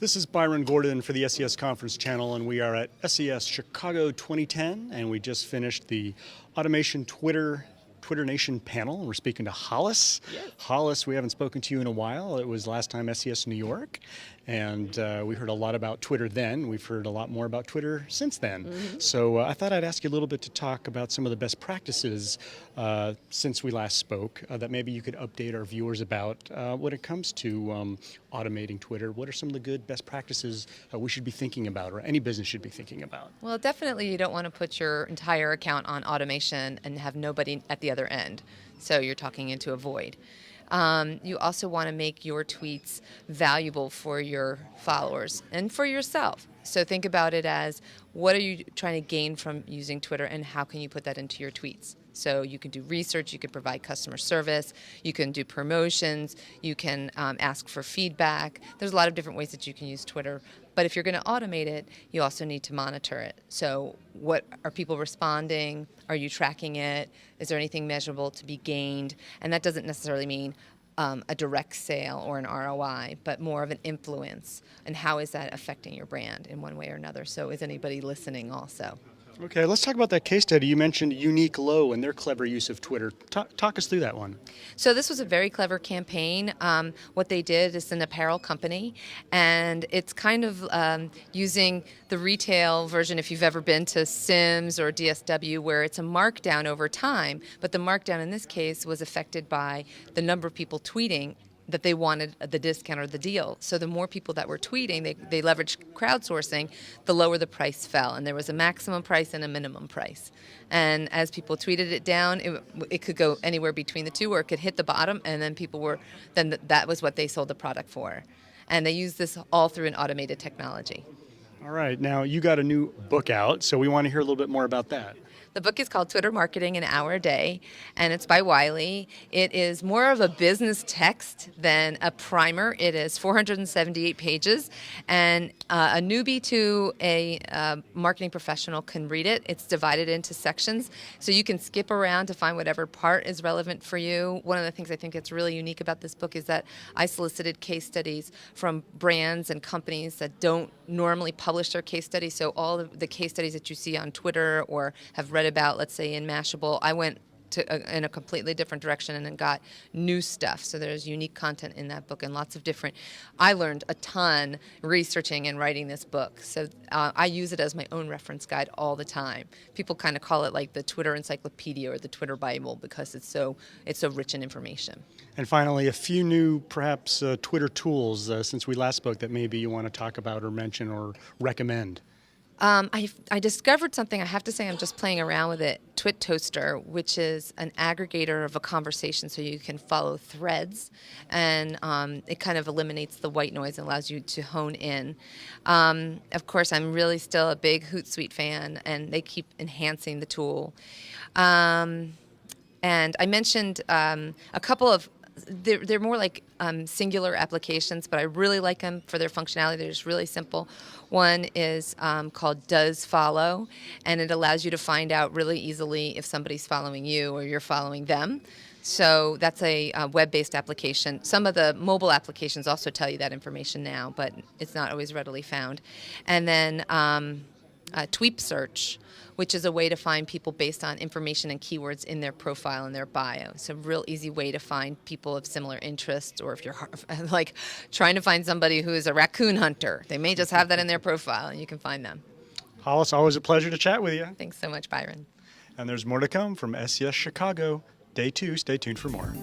This is Byron Gordon for the SES Conference Channel, and we are at SES Chicago 2010, and we just finished the Automation Twitter Nation panel, and we're speaking to Hollis. Yes. Hollis, we haven't spoken to you in a while. It was last time SES New York, and we heard a lot about Twitter then. We've heard a lot more about Twitter since then. Mm-hmm. So I thought I'd ask you a little bit to talk about some of the best practices since we last spoke that maybe you could update our viewers about when it comes to automating Twitter. What are some of the good best practices we should be thinking about, or any business should be thinking about? Well, definitely you don't want to put your entire account on automation and have nobody at the other end. So you're talking into a void. You also want to make your tweets valuable for your followers and for yourself. So think about it as, what are you trying to gain from using Twitter, and how can you put that into your tweets? So you can do research, you can provide customer service, you can do promotions, you can ask for feedback. There's a lot of different ways that you can use Twitter. But if you're going to automate it, you also need to monitor it. So what are people responding? Are you tracking it? Is there anything measurable to be gained? And that doesn't necessarily mean a direct sale or an ROI, but more of an influence. And how is that affecting your brand in one way or another? So is anybody listening also? Okay, let's talk about that case study. You mentioned Uniqlo and their clever use of Twitter. Talk us through that one. So this was a very clever campaign. What they did is an apparel company, and it's kind of using the retail version, if you've ever been to Sims or DSW, where it's a markdown over time, but the markdown in this case was affected by the number of people tweeting that they wanted the discount or the deal. So the more people that were tweeting, they leveraged crowdsourcing, the lower the price fell. And there was a maximum price and a minimum price. And as people tweeted it down, it could go anywhere between the two, or it could hit the bottom, and then that was what they sold the product for. And they used this all through an automated technology. All right, now you got a new book out, so we want to hear a little bit more about that. The book is called Twitter Marketing: An Hour a Day, and it's by Wiley. It is more of a business text than a primer. It is 478 pages, and a newbie to a marketing professional can read it. It's divided into sections, so you can skip around to find whatever part is relevant for you. One of the things I think that's really unique about this book is that I solicited case studies from brands and companies that don't normally publish their case studies. So all of the case studies that you see on Twitter or have read about, let's say in Mashable, I went to in a completely different direction and then got new stuff. So there's unique content in that book, and lots of different. I learned a ton researching and writing this book. So I use it as my own reference guide all the time. People kind of call it like the Twitter encyclopedia or the Twitter Bible, because it's so rich in information. And finally, a few new, perhaps, Twitter tools since we last spoke that maybe you want to talk about or mention or recommend. I discovered something. I have to say, I'm just playing around with it. Twit Toaster, which is an aggregator of a conversation, so you can follow threads, and it kind of eliminates the white noise and allows you to hone in. Of course, I'm really still a big Hootsuite fan, and they keep enhancing the tool. And I mentioned a couple of. They're more like singular applications, but I really like them for their functionality. They're just really simple. One is called Does Follow, and it allows you to find out really easily if somebody's following you or you're following them. So that's a web-based application. Some of the mobile applications also tell you that information now, but it's not always readily found. And then Tweep Search, which is a way to find people based on information and keywords in their profile and their bio. It's a real easy way to find people of similar interests, or if you're like trying to find somebody who is a raccoon hunter, they may just have that in their profile and you can find them. Hollis, always a pleasure to chat with you. Thanks so much, Byron. And there's more to come from SES Chicago. Day 2, stay tuned for more.